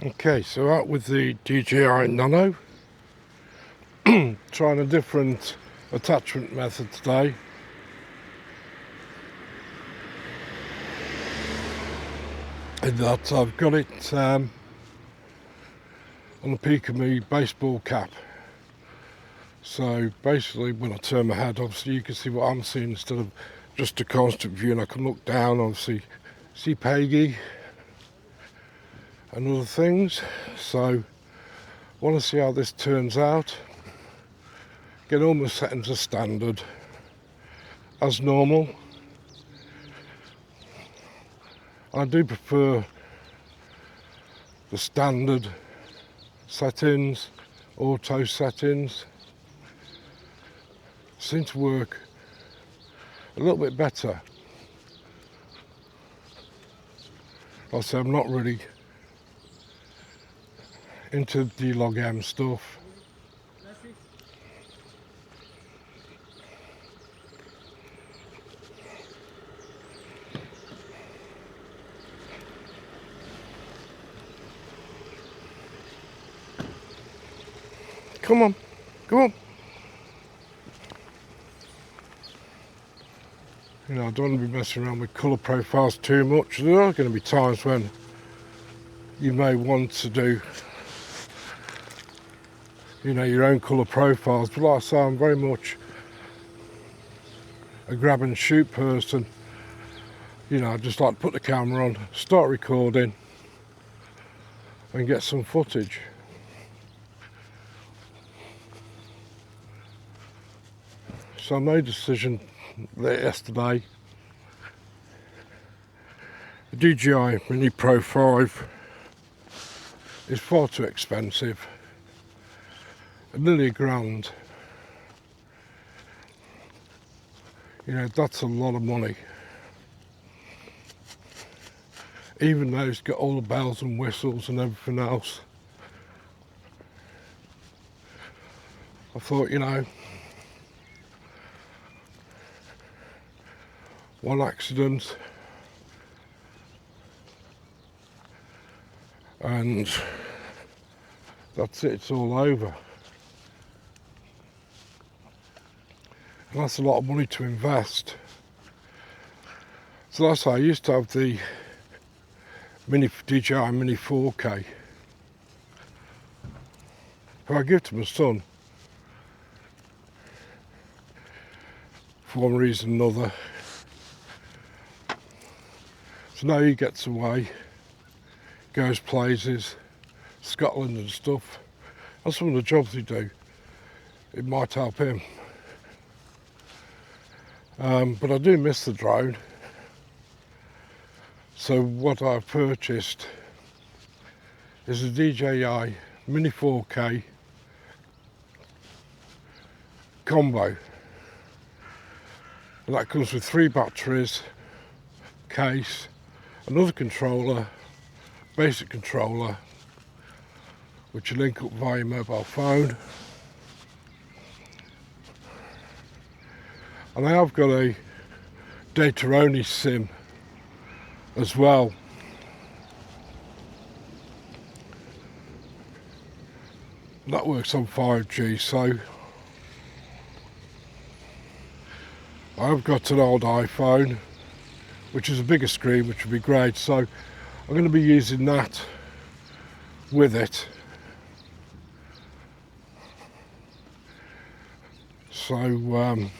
Okay, so out with the DJI Nano, trying a different attachment method today. In that I've got it on the peak of my baseball cap. So basically when I turn my head, obviously you can see what I'm seeing instead of just a constant view, and I can look down, obviously see Peggy and other things. So I want to see how this turns out. Get all my settings as standard, as normal. I do prefer the standard settings, auto settings. Seem to work a little bit better. Like I say, I'm not really into the log M stuff. Come on, come on. You know, I don't want to be messing around with colour profiles too much. There are going to be times when you may want to do, you know, your own colour profiles. But like I say, I'm very much a grab and shoot person. You know, I just like to put the camera on, start recording and get some footage. So I made a decision yesterday. The DJI Mini Pro 5 is far too expensive, nearly £1,000. You know, that's a lot of money. Even though it's got all the bells and whistles and everything else. I thought, you know, one accident and that's it, it's all over. And that's a lot of money to invest. So that's how I used to have the DJI Mini 4K, who I give to my son for one reason or another. So now he gets away, goes places, Scotland and stuff, and some of the jobs he do, it might help him. But I do miss the drone. So what I've purchased is a DJI Mini 4K combo. And that comes with 3 batteries, case, another controller, basic controller, which you link up via your mobile phone. And I have got a data only SIM as well. That works on 5G, so I've got an old iPhone, which is a bigger screen, which would be great. So I'm going to be using that with it. So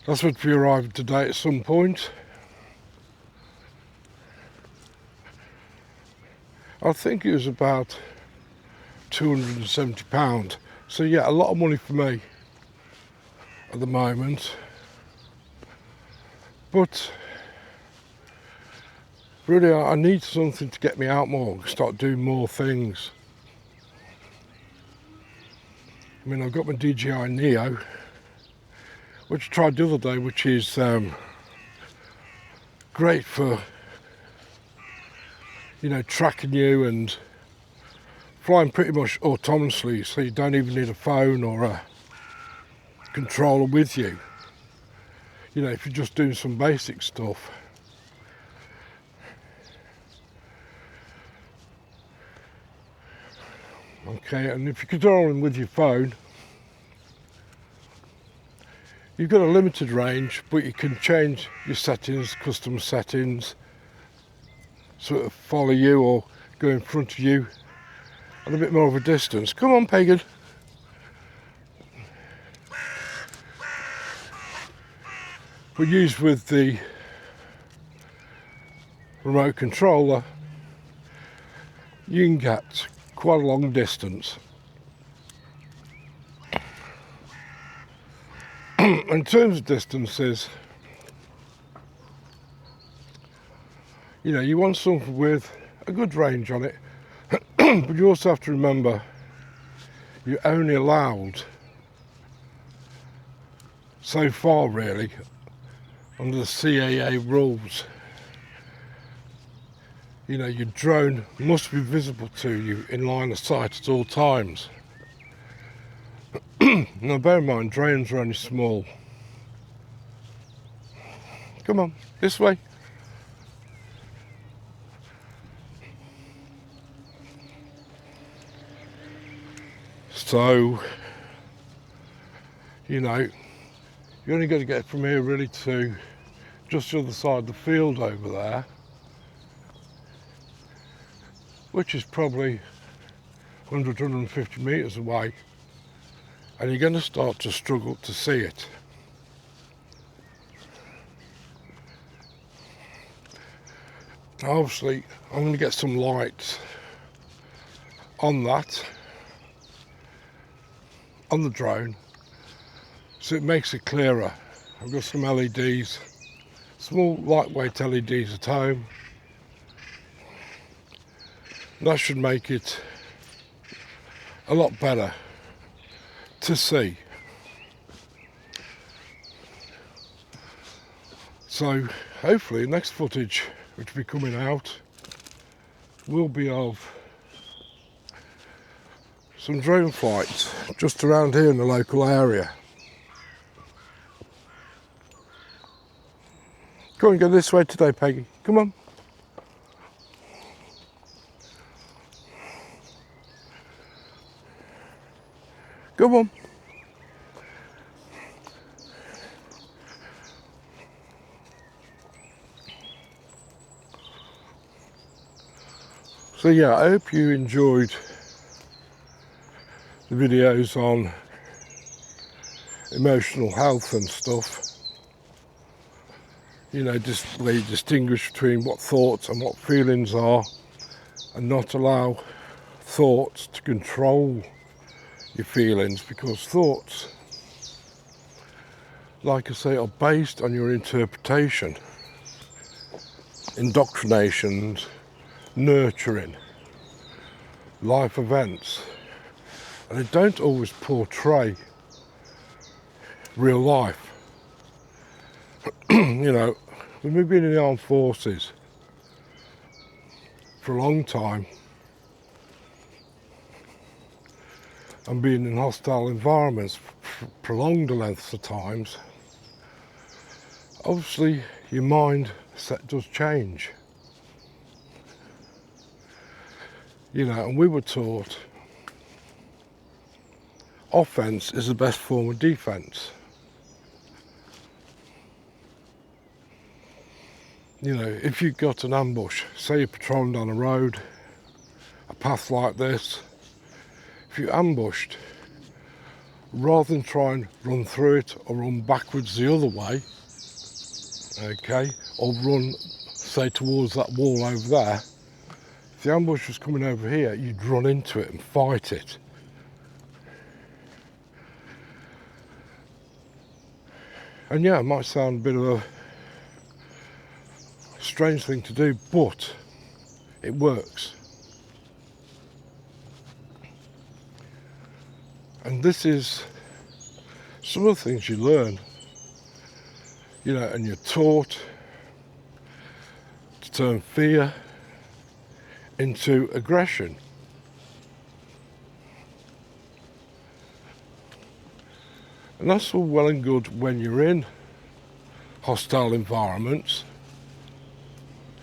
that's what we arrived today at some point. I think it was about £270. So yeah, a lot of money for me at the moment. But really I need something to get me out more, start doing more things. I mean, I've got my DJI Neo, which I tried the other day, which is great for, you know, tracking you and flying pretty much autonomously, so you don't even need a phone or a controller with you. You know, if you're just doing some basic stuff. Okay, and if you're controlling with your phone, you've got a limited range, but you can change your settings, custom settings, sort of follow you or go in front of you at a bit more of a distance. Come on, Pagan. But used with the remote controller, you can get quite a long distance. In terms of distances, you know, you want something with a good range on it, but you also have to remember you're only allowed so far really under the CAA rules. You know, your drone must be visible to you in line of sight at all times. Now bear in mind, drones are only small. Come on, this way. So, you know, you only got to get from here really to just the other side of the field over there, which is probably 100, 150 metres away, and you're going to start to struggle to see it. Obviously, I'm going to get some light on that, on the drone, so it makes it clearer. I've got some LEDs, small lightweight LEDs at home. That should make it a lot better to see. So hopefully the next footage which will be coming out will be of some drone flights just around here in the local area. Come on, go this way today, Peggy. Come on. Come on. So yeah, I hope you enjoyed the videos on emotional health and stuff. You know, just where you distinguish between what thoughts and what feelings are, and not allow thoughts to control your feelings, because thoughts, like I say, are based on your interpretation, indoctrinations, nurturing, life events, and they don't always portray real life. You know, when we've been in the armed forces for a long time and been in hostile environments for prolonged lengths of times, obviously your mindset does change. You know, and we were taught offense is the best form of defense. You know, if you've got an ambush, say you're patrolling down a road, a path like this, if you're ambushed, rather than try and run through it or run backwards the other way, okay, or run, say, towards that wall over there, if the ambush was coming over here, you'd run into it and fight it. And yeah, it might sound a bit of a strange thing to do, but it works. And this is some of the things you learn, you know, and you're taught to turn fear into aggression. And that's all well and good when you're in hostile environments.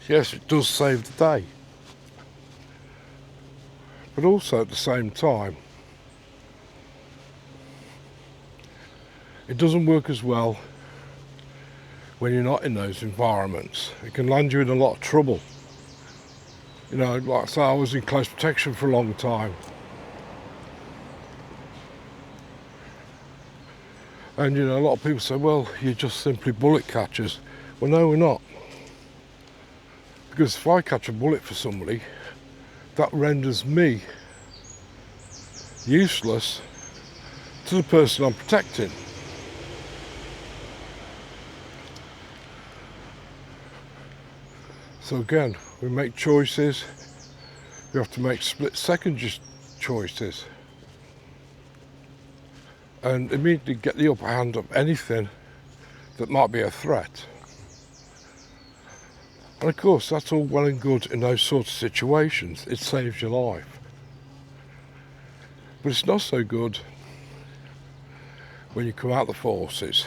Yes, it does save the day. But also at the same time, it doesn't work as well when you're not in those environments. It can land you in a lot of trouble. You know, like I say, I was in close protection for a long time. And you know, a lot of people say, well, you're just simply bullet catchers. Well, no, we're not. Because if I catch a bullet for somebody, that renders me useless to the person I'm protecting. So again, we make choices. We have to make split-second choices. And immediately get the upper hand of anything that might be a threat. And of course, that's all well and good in those sorts of situations. It saves your life. But it's not so good when you come out the forces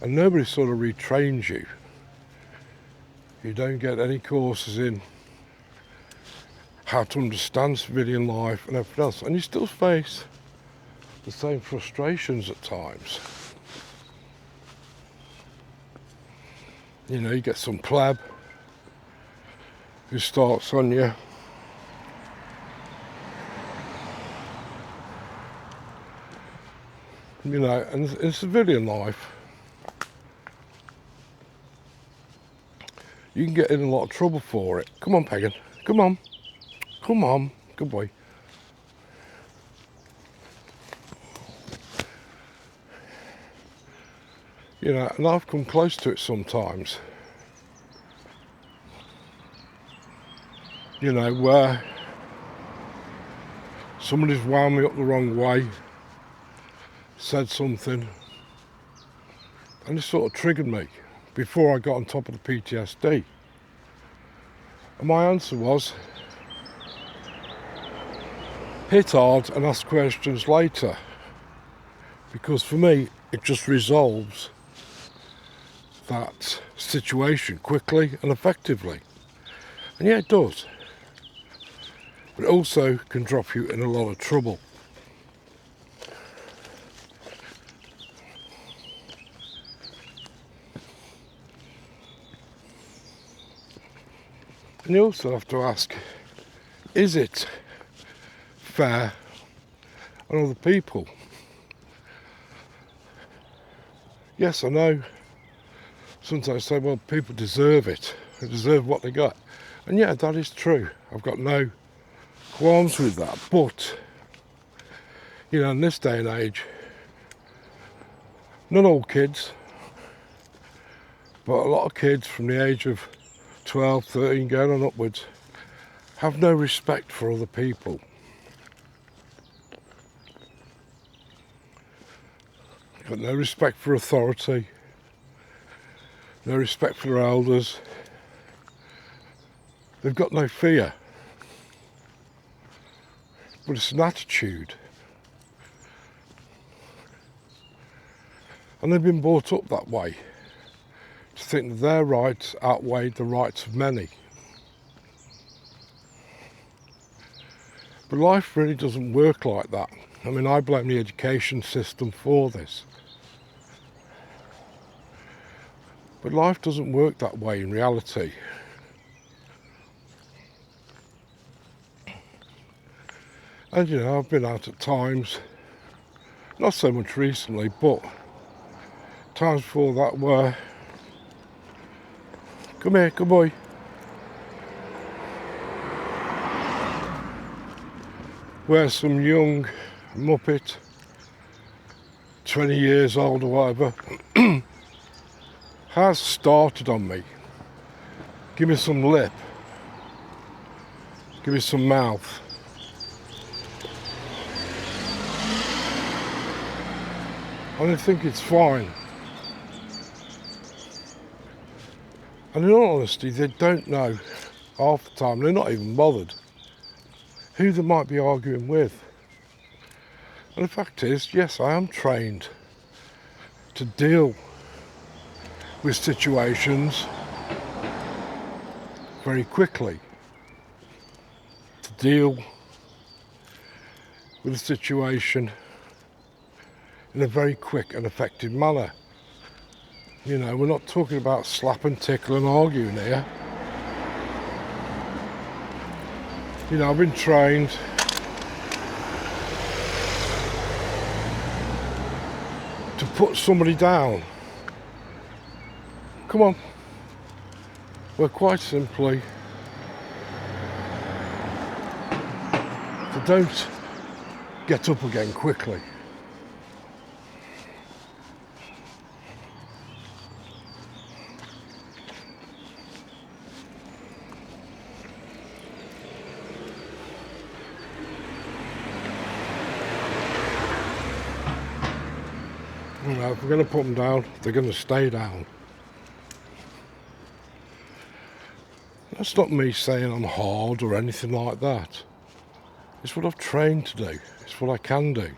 and nobody sort of retrains you. You don't get any courses in how to understand civilian life and everything else. And you still face the same frustrations at times. You know, you get some pleb who starts on you. You know, and in civilian life, you can get in a lot of trouble for it. Come on, Pagan. Come on. Come on. Good boy. You know, and I've come close to it sometimes. You know, where somebody's wound me up the wrong way, said something, and it sort of triggered me before I got on top of the PTSD. And my answer was, hit hard and ask questions later. Because for me, it just resolves that situation quickly and effectively. And yeah, it does. But it also can drop you in a lot of trouble. And you also have to ask, is it fair on other people? Yes, I know. Sometimes I say, well, people deserve it. They deserve what they got. And yeah, that is true. I've got no qualms with that. But, you know, in this day and age, not all kids, but a lot of kids from the age of 12, 13 going on upwards have no respect for other people. Got no respect for authority, no respect for their elders. They've got no fear. But it's an attitude. And they've been brought up that way, to think that their rights outweigh the rights of many. But life really doesn't work like that. I mean, I blame the education system for this. But life doesn't work that way in reality. And you know, I've been out at times, not so much recently, but times before that where, come here, good boy. Where some young muppet, 20 years old or whatever, has started on me. Give me some lip. Give me some mouth. And I think it's fine. And in all honesty, they don't know half the time, they're not even bothered, who they might be arguing with. And the fact is, yes, I am trained to deal with situations very quickly, to deal with the situation in a very quick and effective manner. You know, we're not talking about slap and tickle and arguing here. You know, I've been trained to put somebody down. Come on. Well, quite simply, to don't get up again quickly. You know, if we're going to put them down, they're going to stay down. That's not me saying I'm hard or anything like that. It's what I've trained to do. It's what I can do.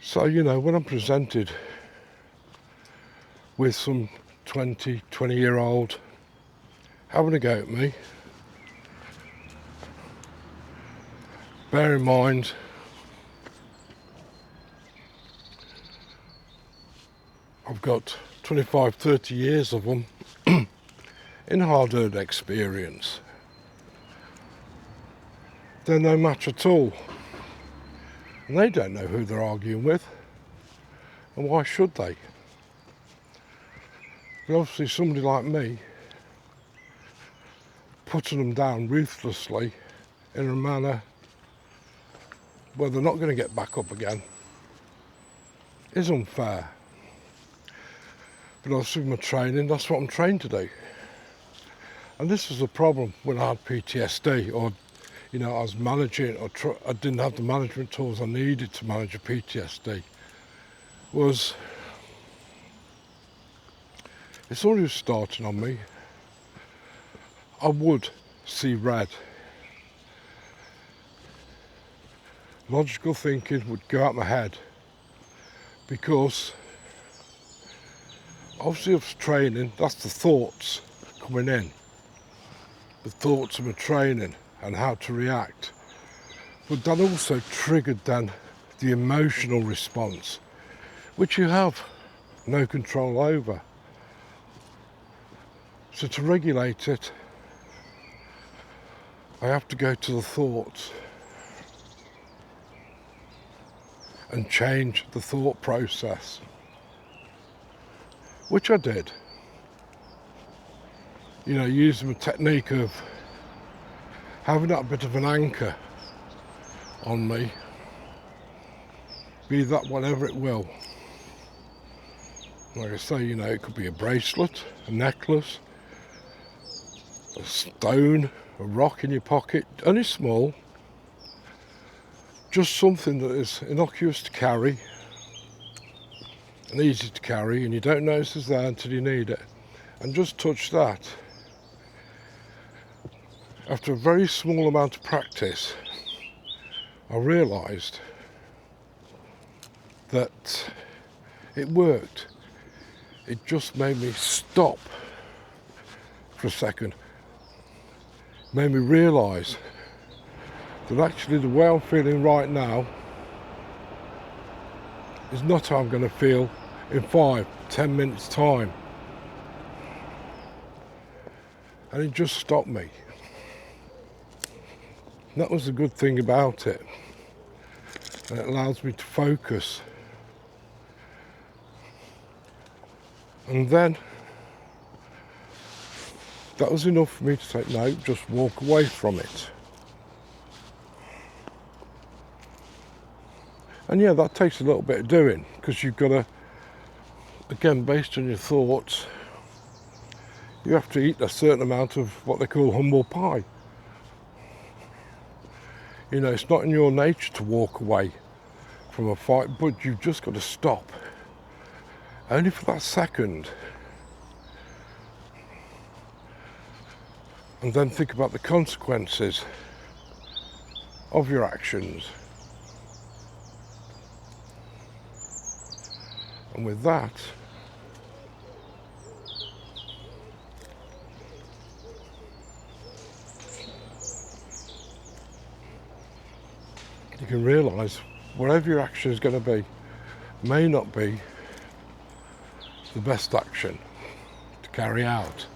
So, you know, when I'm presented with some 20-year-old having a go at me, bear in mind I've got 25-30 years of them in hard-earned experience. They're no match at all. And they don't know who they're arguing with. And why should they? But obviously somebody like me, putting them down ruthlessly in a manner where they're not going to get back up again, is unfair. But obviously with my training, that's what I'm trained to do. And this was the problem when I had PTSD, or, you know, I was managing, or I didn't have the management tools I needed to manage a PTSD, was if somebody was starting on me, I would see red. Logical thinking would go out my head, because obviously of training, that's the thoughts coming in. The thoughts of my training and how to react. But that also triggered then the emotional response, which you have no control over. So to regulate it, I have to go to the thoughts and change the thought process, which I did. You know, using the technique of having that bit of an anchor on me, be that whatever it will. Like I say, you know, it could be a bracelet, a necklace, a stone, a rock in your pocket, only small, just something that is innocuous to carry and easy to carry, and you don't notice it's there until you need it. And just touch that. After a very small amount of practice, I realised that it worked. It just made me stop for a second. It made me realise that actually the way I'm feeling right now is not how I'm going to feel in 5-10 minutes time. And it just stopped me. And that was the good thing about it. And it allows me to focus. And then that was enough for me to say, no, just walk away from it. And yeah, that takes a little bit of doing, because you've got to, again, based on your thoughts, you have to eat a certain amount of what they call humble pie. You know, it's not in your nature to walk away from a fight, but you've just got to stop. Only for that second. And then think about the consequences of your actions. And with that, you can realise whatever your action is going to be may not be the best action to carry out.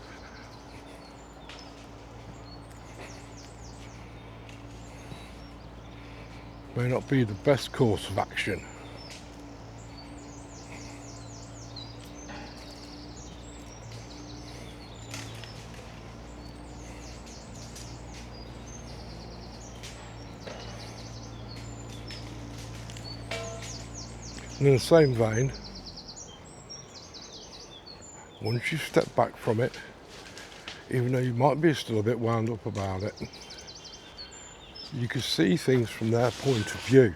May not be the best course of action. And in the same vein, once you step back from it, even though you might be still a bit wound up about it, you can see things from their point of view.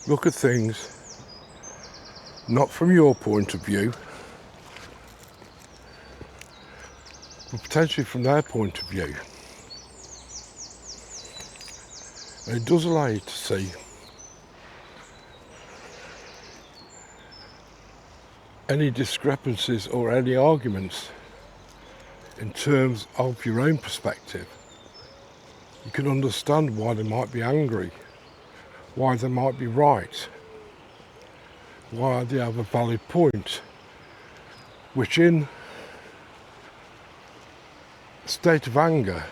Look at things not from your point of view, but potentially from their point of view. And it does allow you to see any discrepancies or any arguments in terms of your own perspective. You can understand why they might be angry, why they might be right, why they have a valid point, which in a state of anger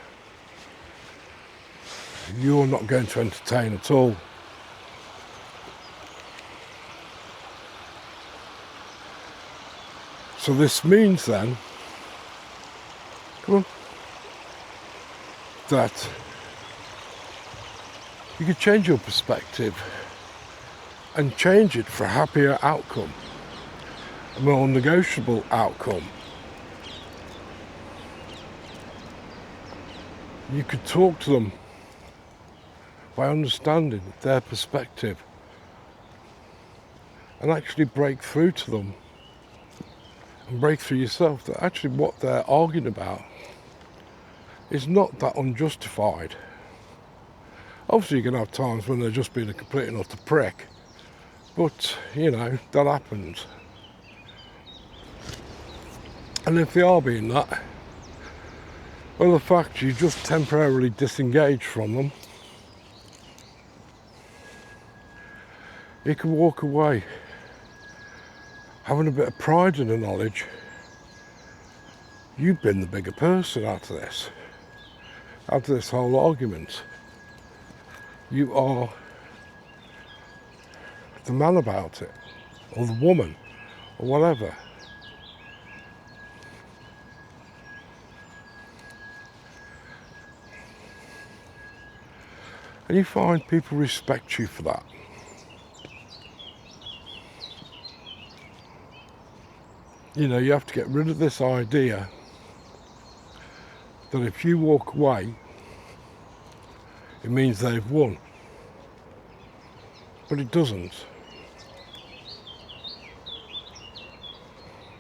you're not going to entertain at all. So this means then, that you can change your perspective and change it for a happier outcome, a more negotiable outcome. You could talk to them by understanding their perspective and actually break through to them and break through yourself that actually what they're arguing about is not that unjustified. Obviously you can have times when they're just being a complete and utter prick, but you know, that happens. And if they are being that, well, the fact you just temporarily disengage from them, you can walk away having a bit of pride in the knowledge you've been the bigger person out of this whole argument. You are the man about it, or the woman, or whatever. And you find people respect you for that. You know, you have to get rid of this idea that if you walk away, it means they've won. But it doesn't.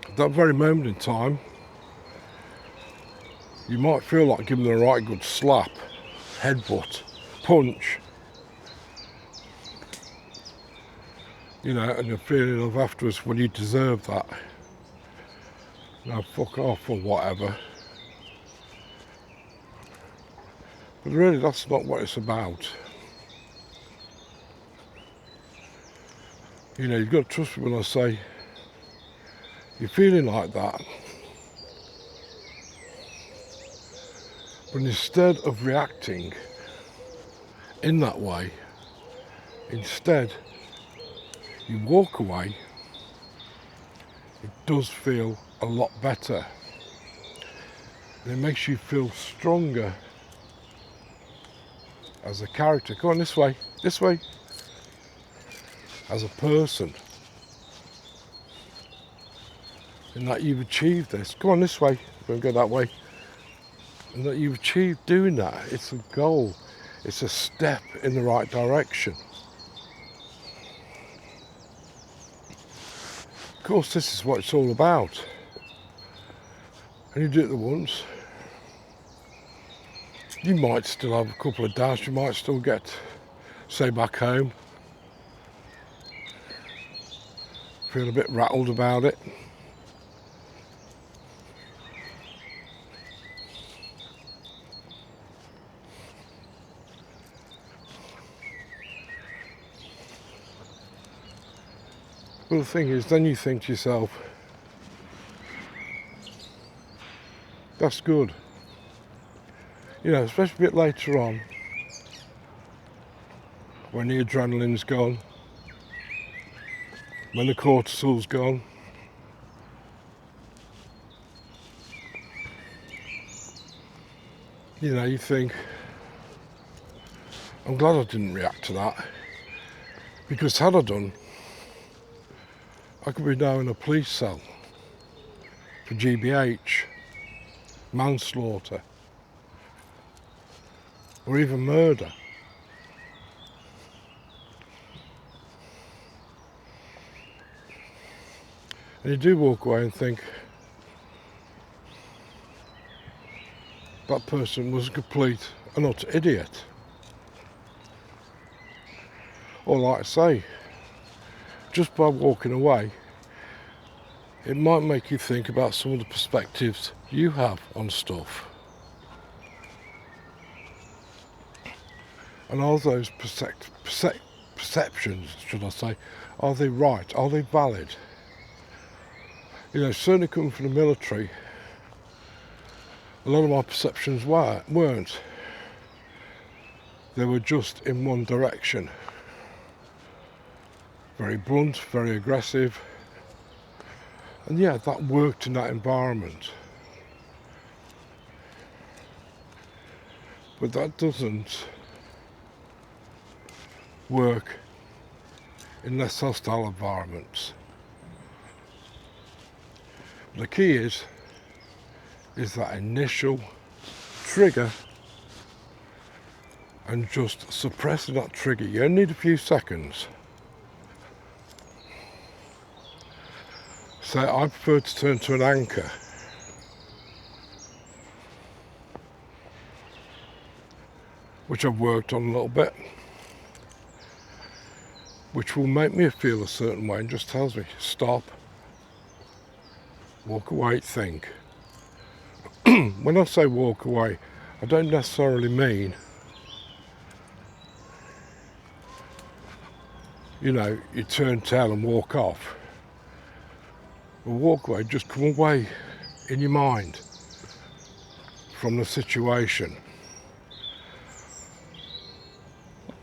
At that very moment in time, you might feel like giving them a right good slap, headbutt, punch. You know, and the feeling of afterwards, well, you deserve that. Now fuck off or whatever. But really that's not what it's about. You know, you've got to trust me when I say you're feeling like that. But instead of reacting in that way, instead you walk away, it does feel a lot better. And it makes you feel stronger as a character. Come on, this way, as a person. And that you've achieved this. Come on, this way, we'll go that way. And that you've achieved doing that. It's a goal. It's a step in the right direction. Of course, this is what it's all about. And you do it once, you might still have a couple of doubts, you might still get, say, back home, feel a bit rattled about it. Well, the thing is, then you think to yourself, that's good. You know, especially a bit later on, when the adrenaline's gone, when the cortisol's gone. You know, you think, I'm glad I didn't react to that, because had I done, I could be now in a police cell for GBH, manslaughter, or even murder. And you do walk away and think, that person was a complete and utter idiot. Or like I say, just by walking away, it might make you think about some of the perspectives you have on stuff. And are those perceptions, should I say, are they right? Are they valid? You know, certainly coming from the military, a lot of my perceptions weren't. They were just in one direction. Very blunt, very aggressive. And yeah, that worked in that environment. But that doesn't work in less hostile environments. The key is that initial trigger, and just suppressing that trigger. You only need a few seconds. So I prefer to turn to an anchor. Which I've worked on a little bit. Which will make me feel a certain way and just tells me, stop, walk away, think. When I say walk away, I don't necessarily mean, you know, you turn tail and walk off. Well, walk away, just come away in your mind from the situation.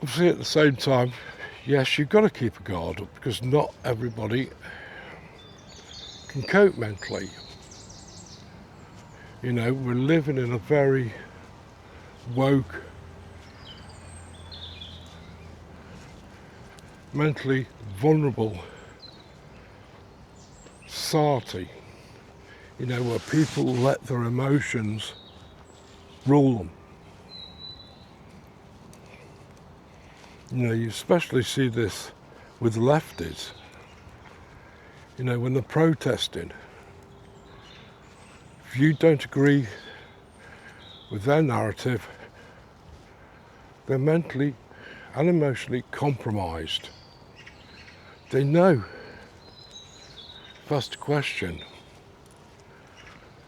Obviously at the same time, yes, you've got to keep a guard up, because not everybody can cope mentally. You know, we're living in a very woke, mentally vulnerable society, you know, where people let their emotions rule them. You know, you especially see this with lefties. You know, when they're protesting, if you don't agree with their narrative, they're mentally and emotionally compromised. They know, if asked a question,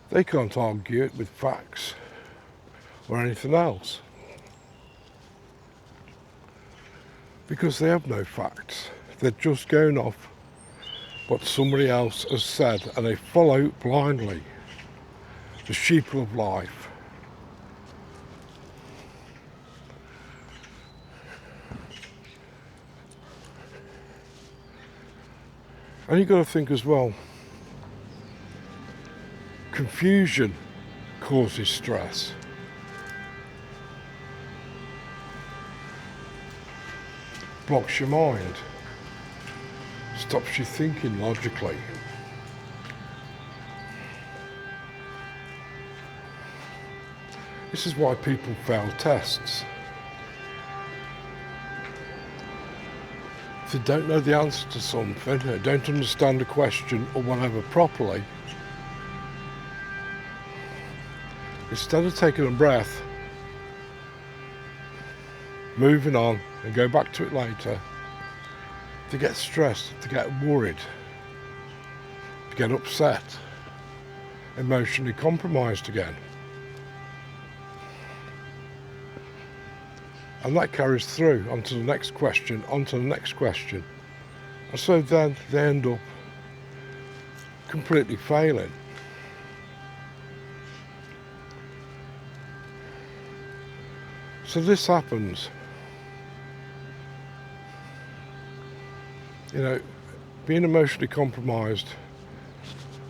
they can't argue it with facts or anything else, because they have no facts. They're just going off what somebody else has said, and they follow blindly the sheeple of life. And you've got to think as well, confusion causes stress. Blocks your mind, stops you thinking logically. This is why people fail tests. If they don't know the answer to something, or don't understand a question or whatever properly, instead of taking a breath, moving on and go back to it later, they get stressed, they get worried, they get upset, emotionally compromised again. And that carries through onto the next question, onto the next question. And so then they end up completely failing. So this happens. You know, being emotionally compromised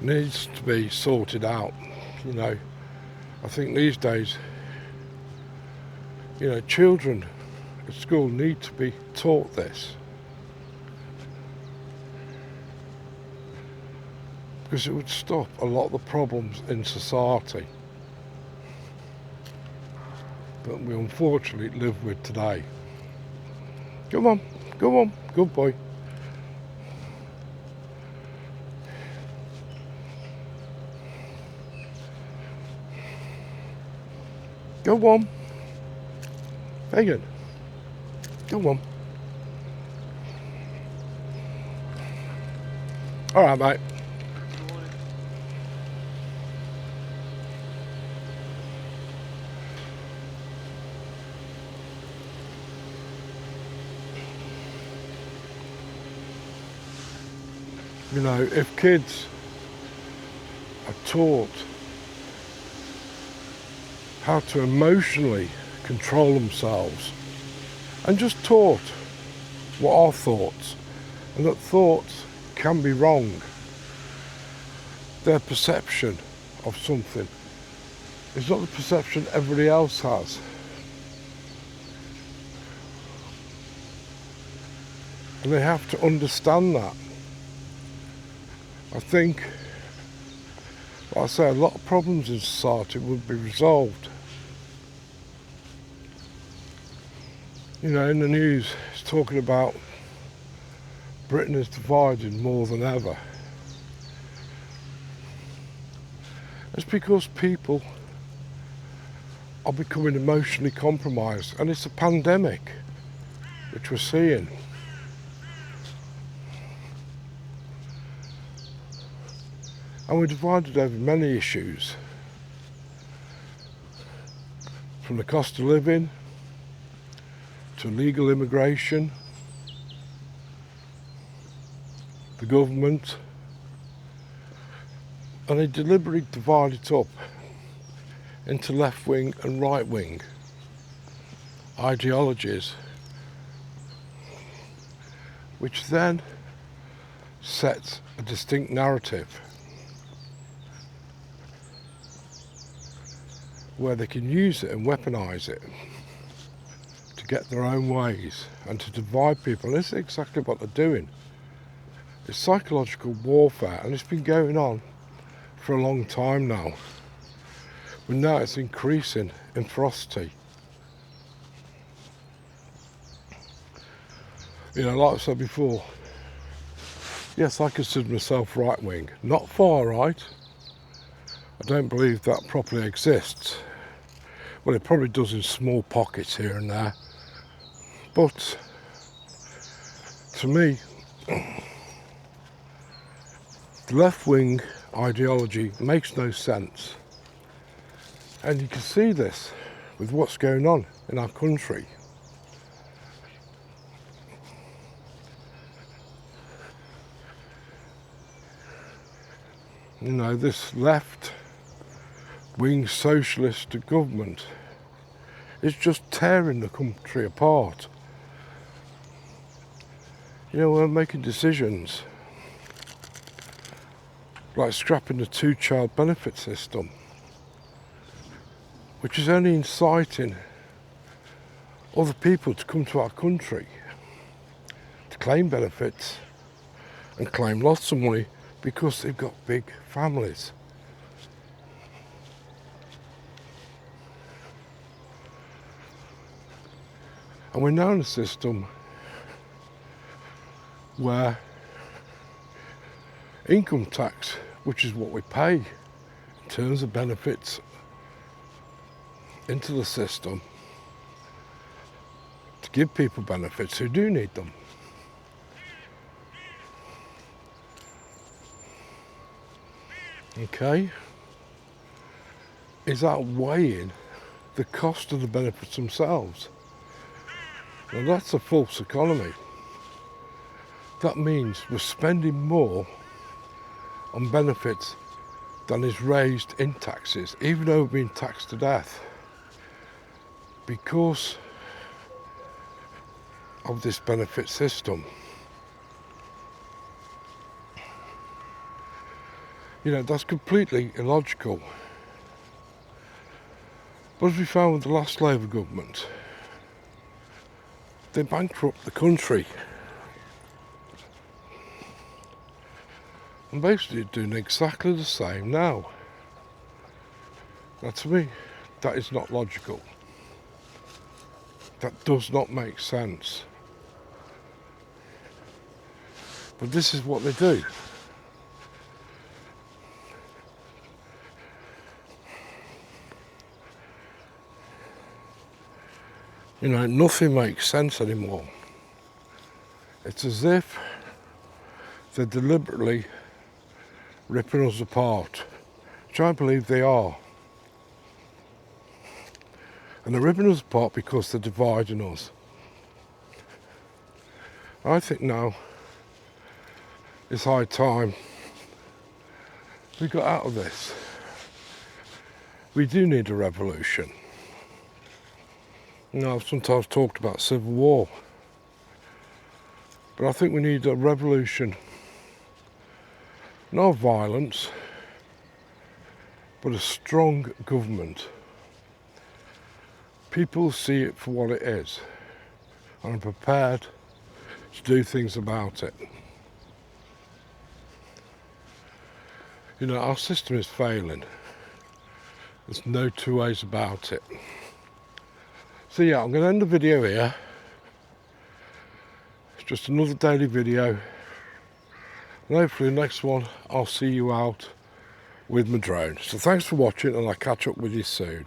needs to be sorted out. You know, I think these days, you know, children at school need to be taught this. Because it would stop a lot of the problems in society that we unfortunately live with today. Come on, good boy. Go on. Very good. Go on. All right, mate. You know, if kids are taught how to emotionally control themselves and just taught what are thoughts and that thoughts can be wrong, their perception of something is not the perception everybody else has. And they have to understand that. I think, like I say, a lot of problems in society would be resolved. You know, in the news, it's talking about Britain is divided more than ever. It's because people are becoming emotionally compromised, and it's a pandemic which we're seeing. And we're divided over many issues, from the cost of living to legal immigration, the government, and they deliberately divide it up into left wing and right wing ideologies, which then sets a distinct narrative where they can use it and weaponize it to get their own ways and to divide people. And this is exactly what they're doing. It's psychological warfare, and it's been going on for a long time now. But now it's increasing in ferocity. You know, like I said before, yes, I consider myself right wing, not far right. I don't believe that properly exists. Well, it probably does in small pockets here and there. But to me, the left-wing ideology makes no sense. And you can see this with what's going on in our country. You know, this left-wing socialist government is just tearing the country apart. You know, we're making decisions like scrapping the two-child benefit system, which is only inciting other people to come to our country to claim benefits and claim lots of money because they've got big families. And we're now in a system where income tax, which is what we pay in terms of benefits into the system to give people benefits who do need them. Okay? Is outweighing the cost of the benefits themselves. Now that's a false economy. that means we're spending more on benefits than is raised in taxes, even though we're being taxed to death, because of this benefit system. You know, that's completely illogical. But as we found with the last Labour government, they bankrupt the country. And basically doing exactly the same now. Now to me, that is not logical. That does not make sense. But this is what they do. You know, nothing makes sense anymore. It's as if they're deliberately ripping us apart, which I believe they are. And they're ripping us apart because they're dividing us. I think now it's high time we got out of this. We do need a revolution. You know, I've sometimes talked about civil war, but I think we need a revolution, not violence, but a strong government. People see it for what it is and are prepared to do things about it. You know, our system is failing. There's no two ways about it. So yeah, I'm going to end the video here. It's just another daily video. And hopefully the next one I'll see you out with my drone. So thanks for watching, and I'll catch up with you soon.